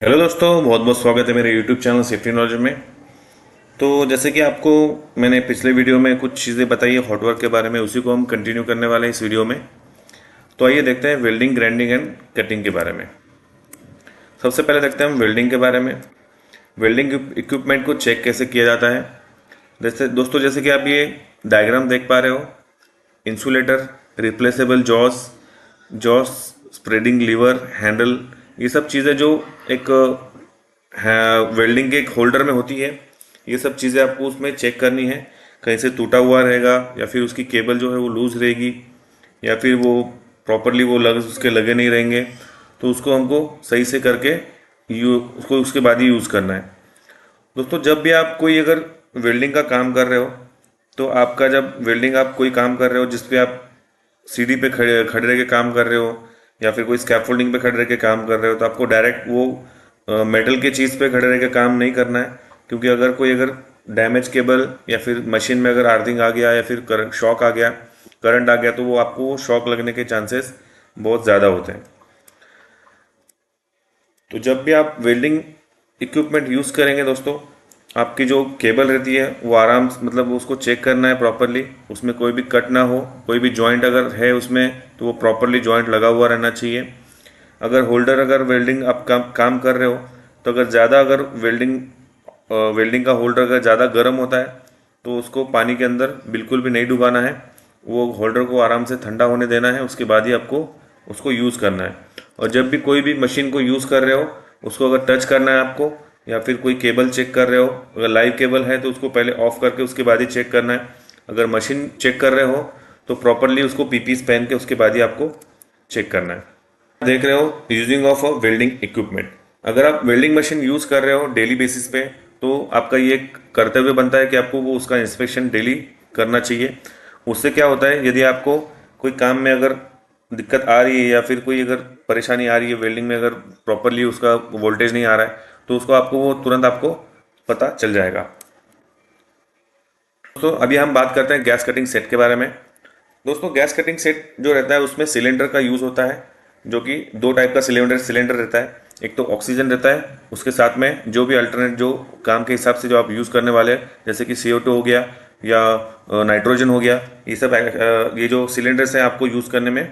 Hello दोस्तों, बहुत बहुत स्वागत है मेरे यूट्यूब चैनल सेफ्टी नॉलेज में। तो जैसे कि आपको मैंने पिछले वीडियो में कुछ चीज़ें बताई है हॉटवर्क के बारे में, उसी को हम कंटिन्यू करने वाले हैं इस वीडियो में। तो आइए देखते हैं वेल्डिंग, ग्राइंडिंग एंड कटिंग के बारे में। सबसे पहले देखते हैं हम वेल्डिंग के बारे में। वेल्डिंग इक्विपमेंट को चेक कैसे किया जाता है। जैसे दोस्तों, जैसे कि आप ये डायग्राम देख पा रहे हो, insulator, replaceable jaws, jaws spreading lever, handle, ये सब चीज़ें जो एक वेल्डिंग के एक होल्डर में होती है, ये सब चीज़ें आपको उसमें चेक करनी है। कहीं से टूटा हुआ रहेगा या फिर उसकी केबल जो है वो लूज रहेगी या फिर वो प्रॉपरली वो उसके लगे नहीं रहेंगे, तो उसको हमको सही से करके उसको उसके बाद ही यूज़ करना है। दोस्तों, जब भी आप कोई अगर वेल्डिंग का काम कर रहे हो, तो आपका जब वेल्डिंग आप कोई काम कर रहे हो जिस पे आप सीढ़ी पे खड़े खड़े रह के काम कर रहे हो या फिर कोई स्कैफोल्डिंग पे खड़े रह के काम कर रहे हो, तो आपको डायरेक्ट वो मेटल के चीज़ पे खड़े रह के काम नहीं करना है। क्योंकि अगर डैमेज केबल या फिर मशीन में अगर आर्थिंग आ गया या फिर करंट शॉक आ गया, करंट आ गया, तो वो आपको शॉक लगने के चांसेस बहुत ज़्यादा होते हैं। तो जब भी आप वेल्डिंग इक्विपमेंट यूज़ करेंगे दोस्तों, आपकी जो केबल रहती है वो आराम से, मतलब उसको चेक करना है प्रॉपरली, उसमें कोई भी कट ना हो, कोई भी जॉइंट अगर है उसमें तो वो प्रॉपरली जॉइंट लगा हुआ रहना चाहिए। अगर होल्डर, अगर वेल्डिंग आप काम कर रहे हो, तो अगर ज़्यादा अगर वेल्डिंग का होल्डर अगर ज़्यादा गर्म होता है, तो उसको पानी के अंदर बिल्कुल भी नहीं डुबाना है। वो होल्डर को आराम से ठंडा होने देना है, उसके बाद ही आपको उसको यूज़ करना है। और जब भी कोई भी मशीन को यूज़ कर रहे हो, उसको अगर टच करना है आपको, या फिर कोई केबल चेक कर रहे हो, अगर लाइव केबल है तो उसको पहले ऑफ करके उसके बाद ही चेक करना है। अगर मशीन चेक कर रहे हो तो प्रॉपरली उसको पीपीस पहन के उसके बाद ही आपको चेक करना है। देख रहे हो using of a welding equipment. अगर आप वेल्डिंग मशीन यूज़ कर रहे हो डेली बेसिस पे, तो आपका ये कर्तव्य बनता है कि आपको वो उसका इंस्पेक्शन डेली करना चाहिए। उससे क्या होता है, यदि आपको कोई काम में अगर दिक्कत आ रही है या फिर कोई अगर परेशानी आ रही है वेल्डिंग में, अगर प्रॉपरली उसका वोल्टेज नहीं आ रहा है, तो उसको आपको वो तुरंत आपको पता चल जाएगा। दोस्तों, अभी हम बात करते हैं गैस कटिंग सेट के बारे में। दोस्तों, गैस कटिंग सेट जो रहता है उसमें सिलेंडर का यूज़ होता है, जो कि दो टाइप का सिलेंडर रहता है। एक तो ऑक्सीजन रहता है, उसके साथ में जो भी अल्टरनेट जो काम के हिसाब से जो आप यूज़ करने वाले हैं, जैसे कि CO2 हो गया या नाइट्रोजन हो गया, ये सब ये जो सिलेंडर्स हैं आपको यूज़ करने में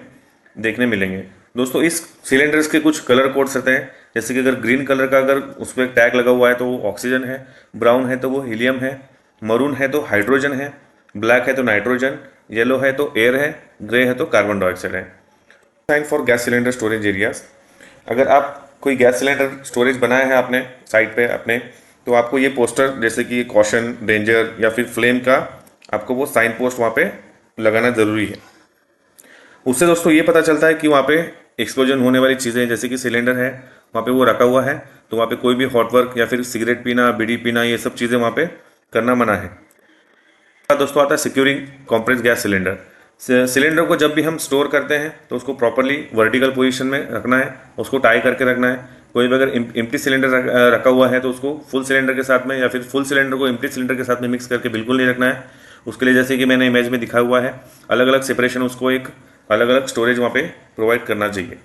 देखने मिलेंगे। दोस्तों, इस सिलेंडर्स के कुछ कलर कोड्स रहते हैं। जैसे कि अगर ग्रीन कलर का अगर उस पर टैग लगा हुआ है तो वो ऑक्सीजन है, ब्राउन है तो वो हीलियम है, मरून है तो हाइड्रोजन है, ब्लैक है तो नाइट्रोजन, येलो है तो एयर है, ग्रे है तो कार्बन डाइऑक्साइड है। Sign for gas cylinder storage areas. अगर आप कोई गैस सिलेंडर स्टोरेज बनाया है आपने साइड पे अपने, तो आपको ये पोस्टर, जैसे कि कॉशन, डेंजर या फिर फ्लेम का, आपको वो साइन पोस्ट वहाँ पे लगाना ज़रूरी है। उससे दोस्तों ये पता चलता है कि वहाँ पे एक्सप्लोजन होने वाली चीज़ें, जैसे कि सिलेंडर है वहाँ पे वो रखा हुआ है, तो वहाँ पे कोई भी हॉट वर्क या फिर सिगरेट पीना, बीड़ी पीना, ये सब चीज़ें वहाँ पे करना मना है। दोस्तों, आता है securing compressed gas cylinder. Cylinder को जब भी हम स्टोर करते हैं तो उसको प्रॉपरली वर्टिकल पोजीशन में रखना है, उसको टाई करके रखना है। कोई भी अगर एम्प्टी सिलेंडर रखा हुआ है तो उसको फुल सिलेंडर के साथ में या फिर फुल सिलेंडर को एम्प्टी सिलेंडर के साथ में मिक्स करके बिल्कुल नहीं रखना है। उसके लिए जैसे कि मैंने इमेज में दिखा हुआ है, अलग अलग सेपरेशन, उसको एक अलग अलग स्टोरेज वहाँ पे प्रोवाइड करना चाहिए।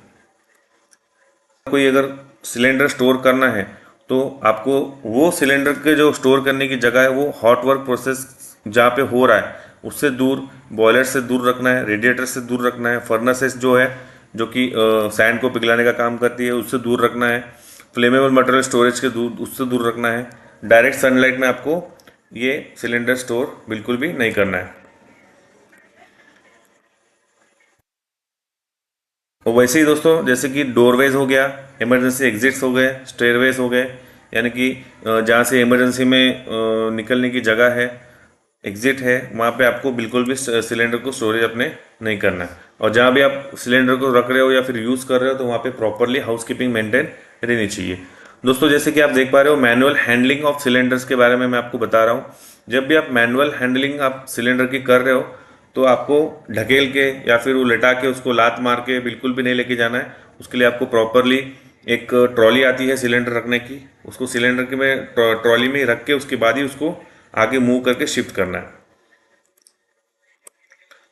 कोई अगर सिलेंडर स्टोर करना है तो आपको वो सिलेंडर के जो स्टोर करने की जगह है वो हॉट वर्क प्रोसेस जहाँ पे हो रहा है उससे दूर, बॉयलर से दूर रखना है, रेडिएटर से दूर रखना है, फर्नेसेस जो है जो कि सैंड को पिघलाने का काम करती है उससे दूर रखना है, फ्लेमेबल मटेरियल स्टोरेज के दूर, उससे दूर रखना है। डायरेक्ट सनलाइट में आपको ये सिलेंडर स्टोर बिल्कुल भी नहीं करना है। और वैसे ही दोस्तों, जैसे कि डोरवेज हो गया, इमरजेंसी एग्जिट्स हो गए, स्टेयरवेज हो गए, यानी कि जहाँ से इमरजेंसी में निकलने की जगह है, एग्जिट है, वहाँ पे आपको बिल्कुल भी सिलेंडर को स्टोरेज अपने नहीं करना है। और जहाँ भी आप सिलेंडर को रख रहे हो या फिर यूज़ कर रहे हो, तो वहाँ पे प्रॉपरली हाउस कीपिंग मेंटेन रहनी चाहिए। दोस्तों, जैसे कि आप देख पा रहे हो, मैनुअल हैंडलिंग ऑफ सिलेंडर्स के बारे में मैं आपको बता रहा हूँ। जब भी आप मैनुअल हैंडलिंग आप सिलेंडर की कर रहे हो, तो आपको ढकेल के या फिर वो लेटा के उसको लात मार के बिल्कुल भी नहीं लेके जाना है। उसके लिए आपको प्रॉपरली एक ट्रॉली आती है सिलेंडर रखने की, उसको सिलेंडर के में ट्रॉली में रख के उसके बाद ही उसको आगे मूव करके शिफ्ट करना है।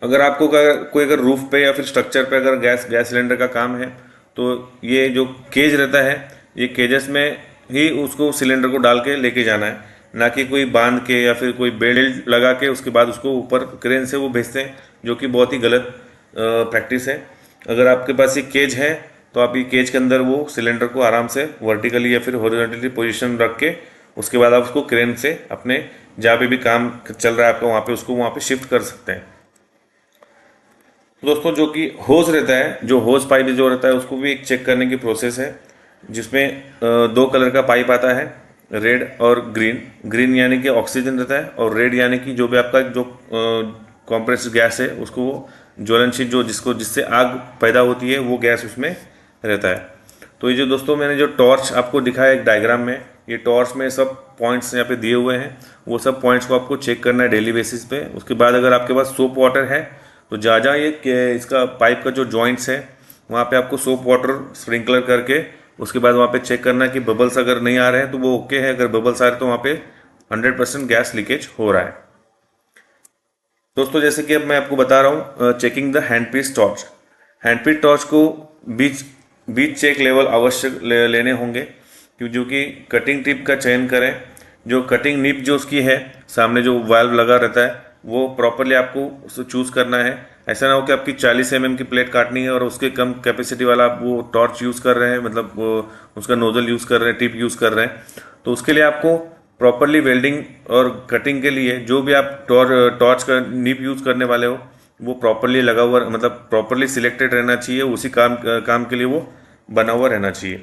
अगर आपको कोई अगर रूफ पे या फिर स्ट्रक्चर पे अगर गैस गैस सिलेंडर का काम है, तो ये जो केज रहता है ये केजेस में ही उसको सिलेंडर को डाल के लेके जाना है, ना कि कोई बांध के या फिर कोई बेल्ट लगा के उसके बाद उसको ऊपर क्रेन से वो भेजते हैं, जो कि बहुत ही गलत प्रैक्टिस है। अगर आपके पास ये केज है तो आप ये केज के अंदर वो सिलेंडर को आराम से वर्टिकली या फिर हॉरिजॉन्टली पोजीशन रख के उसके बाद आप उसको क्रेन से अपने जहाँ पे भी काम चल रहा है आपका वहाँ पे शिफ्ट कर सकते हैं। दोस्तों जो कि होज रहता है, जो होज पाइप जो रहता है उसको भी एक चेक करने की प्रोसेस है, जिसमें दो कलर का पाइप आता है, रेड और ग्रीन। ग्रीन यानी कि ऑक्सीजन रहता है और रेड यानी कि जो भी आपका जो कॉम्प्रेस्ड गैस है उसको वो ज्वलनशील जो जिससे आग पैदा होती है वो गैस उसमें रहता है। तो ये जो दोस्तों मैंने जो टॉर्च आपको दिखाया एक डायग्राम में, ये टॉर्च में सब पॉइंट्स यहाँ पे दिए हुए हैं, वो सब पॉइंट्स को आपको चेक करना है डेली बेसिस पे। उसके बाद अगर आपके पास सोप वाटर है तो जहाँ जहाँ ये इसका पाइप का जो जॉइंट्स है वहाँ पे आपको सोप वाटर स्प्रिंकलर करके उसके बाद वहाँ पे चेक करना है कि बबल्स अगर नहीं आ रहे हैं तो वो ओके है, अगर बबल्स आ रहे हैं तो वहाँ पे 100% गैस लीकेज हो रहा है। दोस्तों जैसे कि अब मैं आपको बता रहा हूँ चेकिंग द हैंडपीस टॉर्च। हैंडपीस टॉर्च को बीच बीच चेक लेवल आवश्यक लेने होंगे, जो कि कटिंग टिप का चयन करें। जो कटिंग निप जो उसकी है सामने जो वाल्व लगा रहता है वो प्रॉपरली आपको उसको चूज़ करना है। ऐसा ना हो कि आपकी 40 mm की प्लेट काटनी है और उसके कम कैपेसिटी वाला आप वो टॉर्च यूज़ कर रहे हैं, मतलब वो उसका नोजल यूज़ कर रहे हैं, टिप यूज़ कर रहे हैं। तो उसके लिए आपको प्रॉपरली वेल्डिंग और कटिंग के लिए जो भी आप टॉर्च का निप यूज़ करने वाले हो वो प्रॉपरली लगा हुआ, मतलब प्रॉपरली सिलेक्टेड रहना चाहिए, उसी काम के लिए वो बना हुआ रहना चाहिए।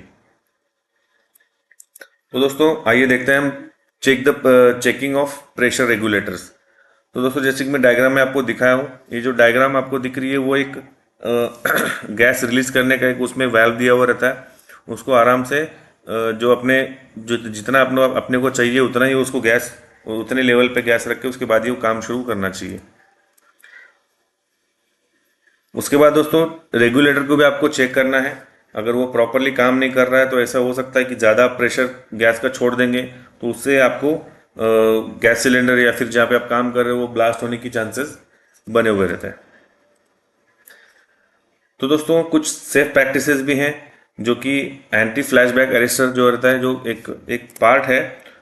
तो दोस्तों आइए देखते हैं हम चेकिंग ऑफ प्रेशर रेगुलेटर्स। तो दोस्तों जैसे कि मैं डायग्राम में आपको दिखाया हूँ, ये जो डायग्राम आपको दिख रही है वो एक गैस रिलीज करने का एक उसमें वाल्व दिया हुआ रहता है। उसको आराम से जो जितना अपने को चाहिए उतना ही उसको गैस उतने लेवल पे गैस रख के उसके बाद ही वो काम शुरू करना चाहिए। उसके बाद दोस्तों रेगुलेटर को भी आपको चेक करना है, अगर वो प्रॉपरली काम नहीं कर रहा है तो ऐसा हो सकता है कि ज़्यादा प्रेशर गैस का छोड़ देंगे तो उससे आपको गैस सिलेंडर या फिर जहाँ पे आप काम कर रहे हो वो ब्लास्ट होने की चांसेस बने हुए रहते हैं। तो दोस्तों कुछ सेफ प्रैक्टिसेस भी हैं, जो कि एंटी फ्लैशबैक अरेस्टर जो रहता है, जो एक पार्ट है,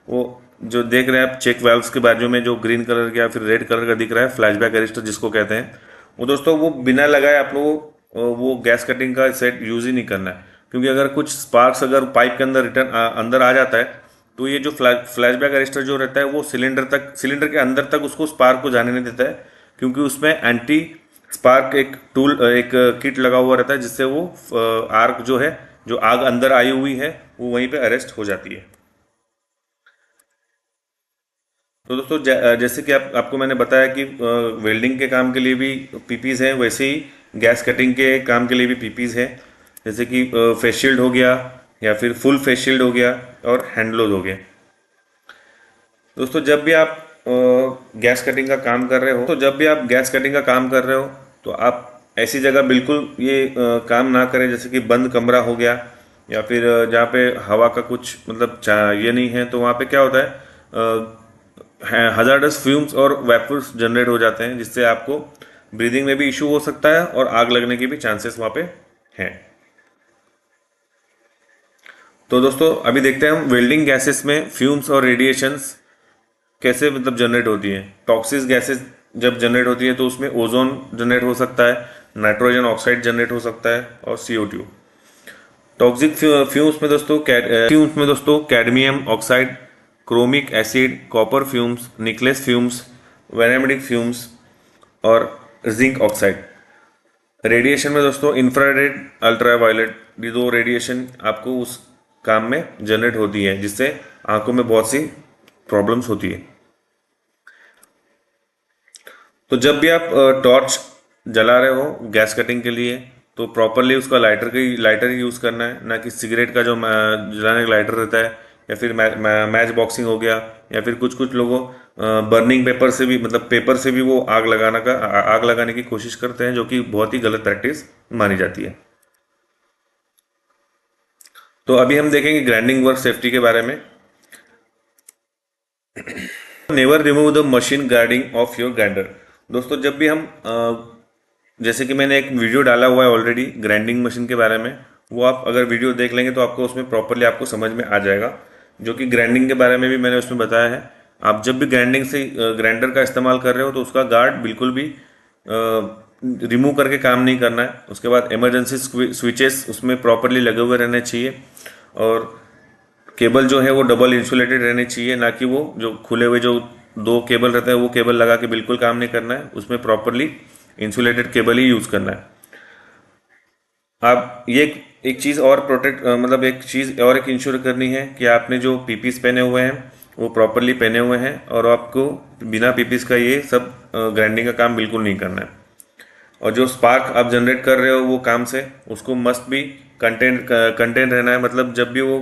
वो जो देख रहे हैं आप चेक वाल्व्स के बाजू में जो ग्रीन कलर का या फिर रेड कलर का दिख रहा है, फ्लैशबैक अरेस्टर जिसको कहते हैं, वो दोस्तों वो बिना लगाए आप लोगों को वो गैस कटिंग का सेट यूज ही नहीं करना है। क्योंकि अगर कुछ स्पार्क्स अगर पाइप के अंदर अंदर आ जाता है तो ये जो फ्लैशबैक अरेस्टर जो रहता है वो सिलेंडर के अंदर तक उसको स्पार्क को जाने नहीं देता है, क्योंकि उसमें एंटी स्पार्क एक किट लगा हुआ रहता है, जिससे वो आर्क जो है, जो आग अंदर आई हुई है वो वहीं पे अरेस्ट हो जाती है। तो दोस्तों जैसे कि आपको मैंने बताया कि वेल्डिंग के काम के लिए भी पीपीज हैं, वैसे ही गैस कटिंग के काम के लिए भी पीपीज हैं। जैसे कि फेस शील्ड हो गया या फिर फुल फेस शील्ड हो गया और हैंड ग्लोव हो गया। दोस्तों जब भी आप गैस कटिंग का काम कर रहे हो तो आप ऐसी जगह बिल्कुल ये काम ना करें जैसे कि बंद कमरा हो गया या फिर जहाँ पे हवा का कुछ मतलब ये नहीं है, तो वहाँ पे क्या होता है हजार्डस फ्यूम्स और वेपर्स जनरेट हो जाते हैं, जिससे आपको ब्रीदिंग में भी इशू हो सकता है और आग लगने के भी चांसेस वहाँ पे हैं। तो दोस्तों अभी देखते हैं हम वेल्डिंग गैसेस में फ्यूम्स और रेडिएशंस कैसे मतलब जनरेट होती है। टॉक्सिक गैसेस जब जनरेट होती है तो उसमें ओजोन जनरेट हो सकता है, नाइट्रोजन ऑक्साइड जनरेट हो सकता है और CO2। टॉक्सिक फ्यूम्स में दोस्तों cadmium oxide, chromic acid, copper fumes, nickel fumes, vanadium fumes और जिंक ऑक्साइड। रेडिएशन में दोस्तों इंफ्रारेड, अल्ट्रावायलेट, ये दो रेडिएशन आपको उस काम में जनरेट होती है, जिससे आंखों में बहुत सी प्रॉब्लम्स होती है। तो जब भी आप टॉर्च जला रहे हो गैस कटिंग के लिए तो प्रॉपरली उसका लाइटर ही यूज़ करना है, ना कि सिगरेट का जो जलाने का लाइटर रहता है या फिर मैच बॉक्सिंग हो गया या फिर कुछ लोगों बर्निंग पेपर से भी, मतलब पेपर से भी वो आग लगाने की कोशिश करते हैं, जो कि बहुत ही गलत प्रैक्टिस मानी जाती है। तो अभी हम देखेंगे ग्राइंडिंग वर्क सेफ्टी के बारे में। Never remove the machine guarding of your grinder. दोस्तों जब भी हम जैसे कि मैंने एक वीडियो डाला हुआ है ऑलरेडी ग्राइंडिंग मशीन के बारे में, वो आप अगर वीडियो देख लेंगे तो आपको उसमें प्रॉपरली आपको समझ में आ जाएगा। जो कि ग्राइंडिंग के बारे में भी मैंने उसमें बताया है। आप जब भी ग्राइंडिंग से ग्राइंडर का इस्तेमाल कर रहे हो तो उसका गार्ड बिल्कुल भी रिमूव करके काम नहीं करना है। उसके बाद इमरजेंसी स्विचेस उसमें प्रॉपरली लगे हुए रहने चाहिए, और केबल जो है वो डबल इंसुलेटेड रहनी चाहिए, ना कि वो जो खुले हुए जो दो केबल रहता है वो केबल लगा के बिल्कुल काम नहीं करना है। उसमें प्रॉपरली इंसुलेटेड केबल ही यूज़ करना है। आप ये एक चीज़ और प्रोटेक्ट मतलब एक चीज़ और एक इंश्योर करनी है कि आपने जो पीपीस पहने हुए हैं वो प्रॉपरली पहने हुए हैं, और आपको बिना पीपीस का ये सब ग्राइंडिंग का काम बिल्कुल नहीं करना है। और जो स्पार्क आप जनरेट कर रहे हो वो काम से उसको मस्ट भी कंटेंट रहना है। मतलब जब भी वो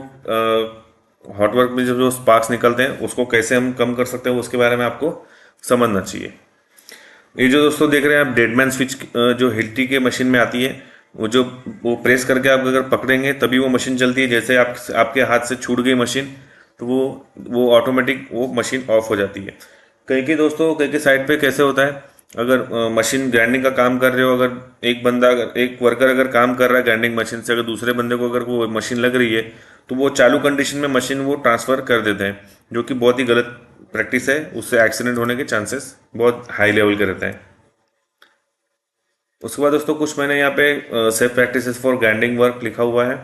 हॉट वर्क में जब जो स्पार्क्स निकलते हैं उसको कैसे हम कम कर सकते हैं उसके बारे में आपको समझना चाहिए। ये जो दोस्तों देख रहे हैं आप डेडमैन स्विच जो हिल्टी के मशीन में आती है, वो प्रेस करके आप अगर पकड़ेंगे तभी वो मशीन चलती है। जैसे आपके हाथ से छूट गई मशीन तो वो ऑटोमेटिक वो मशीन ऑफ हो जाती है। कई के साइड पे कैसे होता है, अगर मशीन ग्राइंडिंग का काम कर रहे हो, अगर एक वर्कर अगर काम कर रहा है ग्राइंडिंग मशीन से, अगर दूसरे बंदे को अगर वो मशीन लग रही है तो वो चालू कंडीशन में मशीन वो ट्रांसफ़र कर देते हैं, जो कि बहुत ही गलत प्रैक्टिस है। उससे एक्सीडेंट होने के चांसेस बहुत हाई लेवल के रहते हैं। उसके बाद दोस्तों कुछ मैंने यहाँ पे safe practices for grinding work लिखा हुआ है।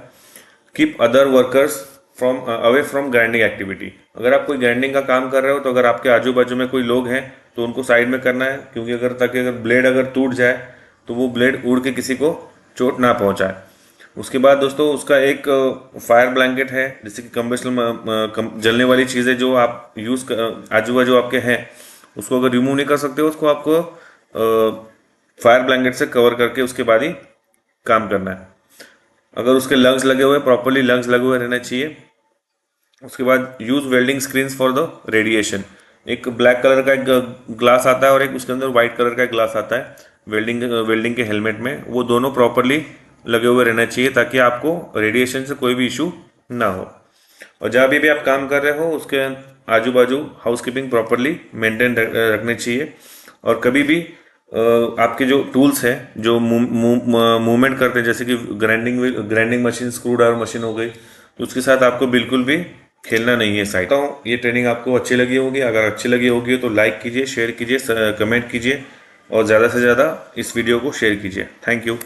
Keep other workers from away from grinding activity. अगर आप कोई ग्राइंडिंग का काम कर रहे हो तो अगर आपके आजू बाजू में कोई लोग हैं तो उनको साइड में करना है, क्योंकि ताकि अगर ब्लेड अगर टूट जाए तो वो ब्लेड उड़ के किसी को चोट ना पहुंचाए। उसके बाद दोस्तों उसका एक फायर ब्लैंकेट है, जैसे कि कम्बेशनल जलने वाली चीज़ें जो आप आजू बाजू आपके हैं उसको अगर रिमूव नहीं कर सकते हो उसको आपको फायर ब्लैंकेट से कवर करके उसके बाद ही काम करना है। अगर उसके लंग्स लगे हुए प्रॉपरली लंग्स लगे हुए रहने चाहिए। उसके बाद use welding screens for the radiation. एक ब्लैक कलर का एक ग्लास आता है और एक उसके अंदर वाइट कलर का एक ग्लास आता है वेल्डिंग के हेलमेट में, वो दोनों प्रॉपरली लगे हुए रहना चाहिए ताकि आपको रेडिएशन से कोई भी इशू ना हो। और जहाँ भी आप काम कर रहे हो उसके आजू बाजू हाउसकीपिंग प्रॉपरली मेंटेन रखनी चाहिए। और कभी भी आपके जो टूल्स हैं जो मूवमेंट करते हैं, जैसे कि grinding machine, screw driver machine हो गई, तो उसके साथ आपको बिल्कुल भी खेलना नहीं है साइड। ये ट्रेनिंग आपको अच्छी लगी होगी। अगर अच्छी लगी होगी तो लाइक कीजिए, शेयर कीजिए, कमेंट कीजिए और ज़्यादा से ज़्यादा इस वीडियो को शेयर कीजिए। Thank you.